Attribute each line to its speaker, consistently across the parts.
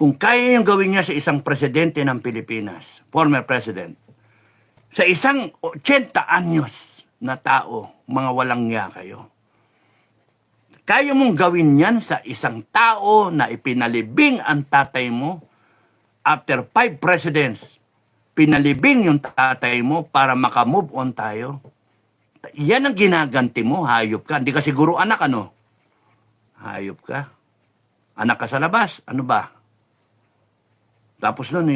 Speaker 1: Kung kaya yung gawin niya sa isang presidente ng Pilipinas, former president, sa isang 80 anyos na tao, mga walang niya kayo, kaya mong gawin yan sa isang tao na ipinalibing ang tatay mo after 5 presidents, pinalibing yung tatay mo para makamove on tayo. Yan ang ginaganti mo, hayop ka. Hindi ka siguro anak, ano? Hayop ka. Anak ka sa labas, ano ba? Tapos nun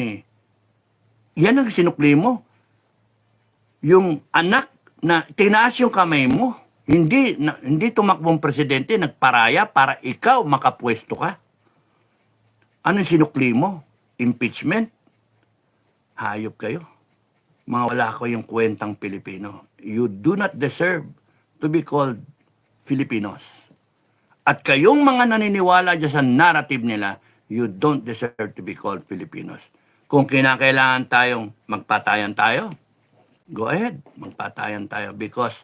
Speaker 1: yan ang sinukli mo. Yung anak na tinaas yung kamay mo, hindi tumakbong presidente, nagparaya para ikaw makapwesto ka. Anong sinukli mo? Impeachment? Hayop kayo. Mga wala kayong kwentang Pilipino. You do not deserve to be called Filipinos. At kayong mga naniniwala dyan sa narrative nila, you don't deserve to be called Filipinos. Kung kinakailangan tayong magpatayan tayo, go ahead, magpatayan tayo. Because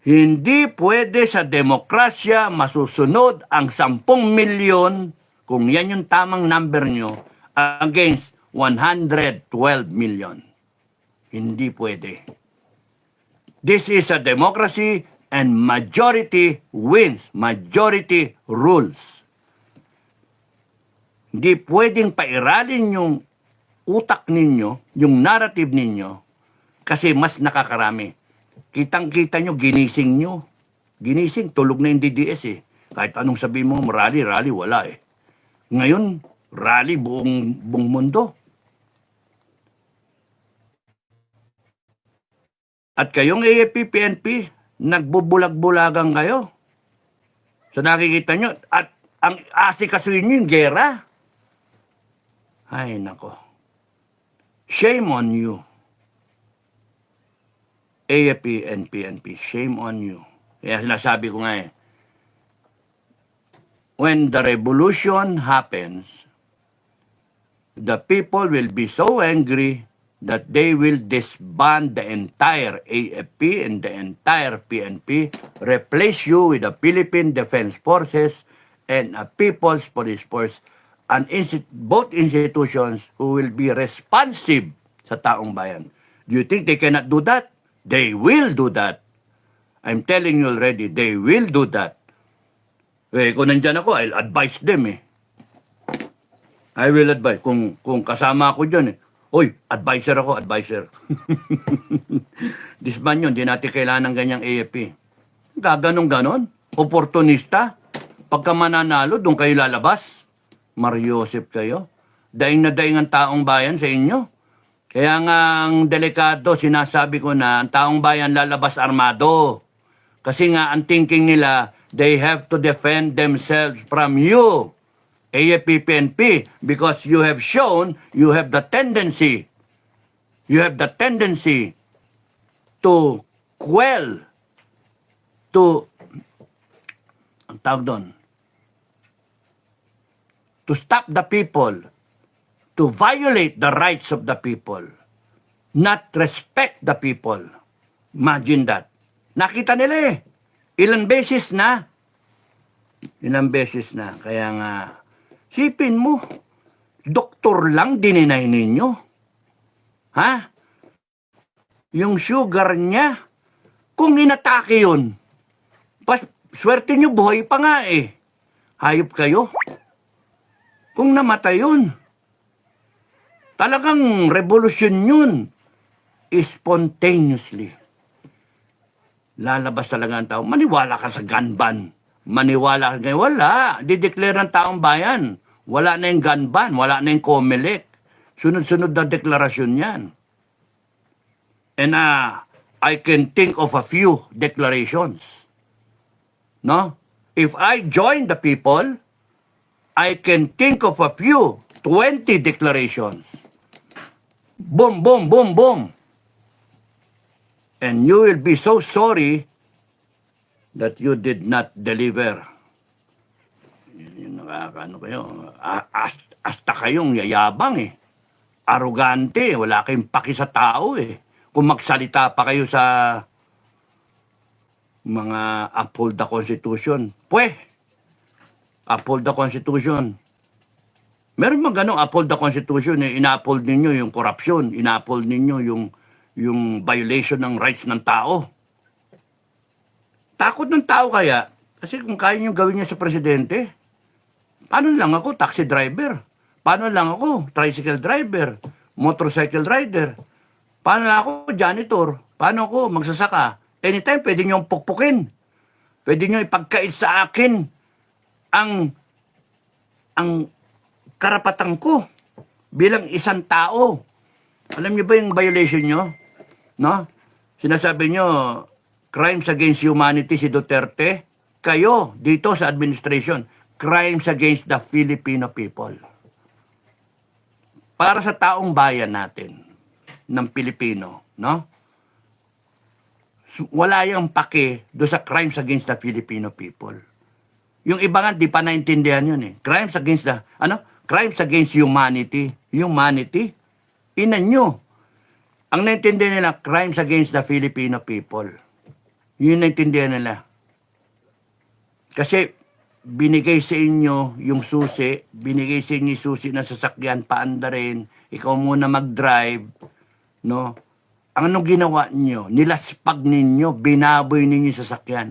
Speaker 1: hindi pwede sa demokrasya masusunod ang 10 milyon, kung yan yung tamang number nyo, against 112 million. Hindi pwede. This is a democracy and majority wins. Majority rules. Hindi pwedeng pairalin yung utak ninyo, yung narrative ninyo, kasi mas nakakarami. Kitang-kita nyo, ginising nyo. Ginising, tulog na yung DDS eh. Kahit anong sabihin mo, rally, wala eh. Ngayon, rally buong mundo. At kayong AFP, PNP, nagbubulag-bulagang kayo. So nakikita nyo, at ang asikasuhin nyo yung gera. Ay, nako. Shame on you. AFP and PNP, shame on you. Kaya sinasabi ko nga when the revolution happens, the people will be so angry that they will disband the entire AFP and the entire PNP, replace you with the Philippine Defense Forces and a People's Police Force, and both institutions who will be responsive sa taong bayan. Do you think they cannot do that? They will do that. I'm telling you already, they will do that. Kung nandyan ako, I'll advise them I will advise. Kung kasama ako dyan Uy, advisor ako, advisor. Disman yun, di natin kailangan ng ganyang AFP. Gaganong-ganon, oportunista. Pagka mananalo, doon kayo lalabas. Mariosep kayo. Daing na daing ang taong bayan sa inyo. Kaya nga ang delikado, sinasabi ko na, ang taong bayan lalabas armado. Kasi nga ang thinking nila, they have to defend themselves from you, AFP, PNP, because you have shown you have the tendency to quell, ang tawag doon, to stop the people, to violate the rights of the people, not respect the people. Imagine that. Nakita nila Ilang beses na. Kaya nga, sipin mo, doktor lang dininay ninyo. Ha? Yung sugar niya, kung inatake yun, swerte nyo buhay pa nga Hayop kayo. Kung namatay yun, talagang revolusyon yun. Spontaneously. Lalabas talaga ang tao. Maniwala ka sa gun ban. Maniwala ka. Wala. Dideclare ng taong bayan. Wala na yung gun ban. Wala na yung COMELEC. Sunod-sunod na deklarasyon yan. And I can think of a few declarations. No? If I join the people, I can think of a few, 20 declarations. Boom, boom, boom, boom. And you will be so sorry that you did not deliver. Yung nakakaano kayo, hasta kayong yayabang Arrogante, wala kayong paki sa tao Kung magsalita pa kayo sa mga uphold the Constitution, uphold the Constitution. Meron bang ganun, uphold the Constitution, ina-uphold ninyo yung corruption, ina-uphold ninyo yung violation ng rights ng tao. Takot ng tao kaya, kasi kung kaya nyo gawin niya sa presidente, paano lang ako, taxi driver? Paano lang ako, tricycle driver? Motorcycle rider? Paano lang ako, janitor? Paano ako, magsasaka? Anytime, pwede nyo pukpukin. Pwede nyo ipagkait sa akin ang karapatan ko bilang isang tao. Alam niyo ba yung violation nyo? No? Sinasabi nyo, crimes against humanity si Duterte. Kayo, dito sa administration, crimes against the Filipino people. Para sa taong bayan natin, ng Pilipino, no? Wala yung pake do sa crimes against the Filipino people. Yung iba nga, di pa naintindihan yun eh. Crimes against the, crimes against humanity. Humanity? Ina nyo. Ang naintindihan nila, crimes against the Filipino people. Yun naintindihan nila. Kasi, binigay sa inyo yung susi, binigay sa inyo yung susi na sasakyan, paandarin, ikaw muna mag-drive, no? Ang anong ginawa nyo? Nilaspag ninyo, binaboy ninyo yung sasakyan.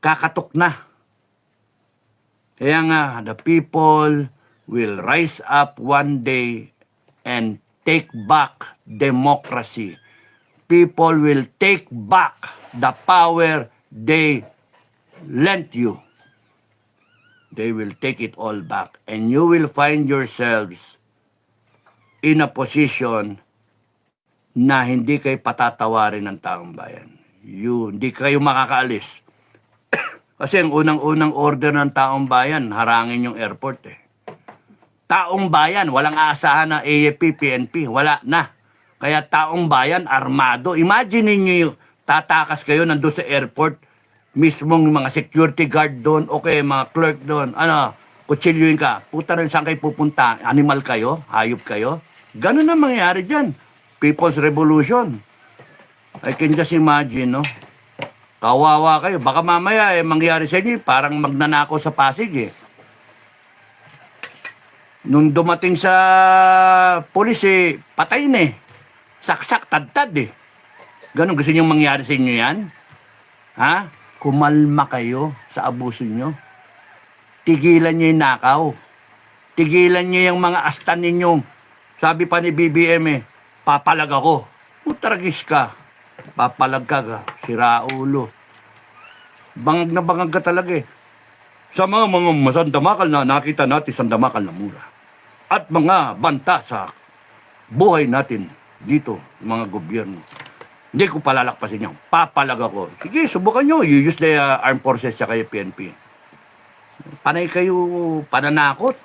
Speaker 1: Kakatok na. Kaya nga, the people will rise up one day and take back democracy. People will take back the power they lent you. They will take it all back. And you will find yourselves in a position na hindi kayo patatawarin ng taong bayan. Hindi kayo makakaalis. Kasi ang unang-unang order ng taong bayan, harangin yung airport eh. Taong bayan, walang aasahan na AFP, PNP, wala na. Kaya taong bayan, armado. Imagine niyo, tatakas kayo nandun sa airport, mismong mga security guard doon, okay, mga clerk doon, kutsilyuin ka. Puta rin, saan kayo pupunta? Animal kayo? Hayop kayo? Ganun na mangyayari dyan. People's Revolution. I can just imagine, no? Kawawa kayo. Baka mamaya, mangyari sa inyo, parang magnanakaw sa Pasig, eh. Nung dumating sa polis, patay na, eh. Saksak, tadtad, eh. Ganun, gusto nyo mangyari sa inyo yan? Ha? Kumalma kayo sa abuso nyo. Tigilan nyo yung nakaw. Tigilan nyo yung mga astan ninyong, sabi pa ni BBM, papalag ako. Utragis ka. Papalag ka, sira ulo. Bangag na bangag ka talaga eh. Sa mga masandamakal na nakita natin sandamakal na mura. At mga banta sa buhay natin dito, mga gobyerno. Hindi ko palalakpasin yan. Papalag ako. Sige, subukan nyo. You use the armed forces sa kayo PNP. Panay kayo pananakot.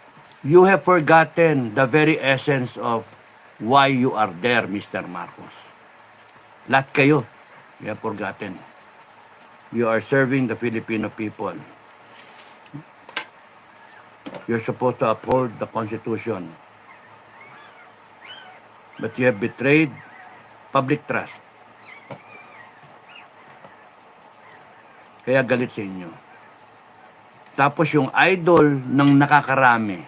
Speaker 1: You have forgotten the very essence of why you are there, Mr. Marcos. Lahat kayo, you have forgotten. You are serving the Filipino people. You're supposed to uphold the Constitution. But you have betrayed public trust. Kaya galit sa inyo. Tapos yung idol ng nakakarami,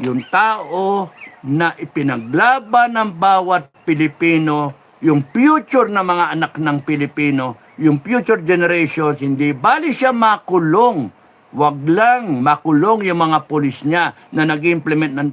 Speaker 1: yung tao na ipinaglaban ng bawat Pilipino, yung future ng mga anak ng Pilipino, yung future generations, hindi bali siya makulong. Wag lang makulong yung mga pulis niya na nag-implement ng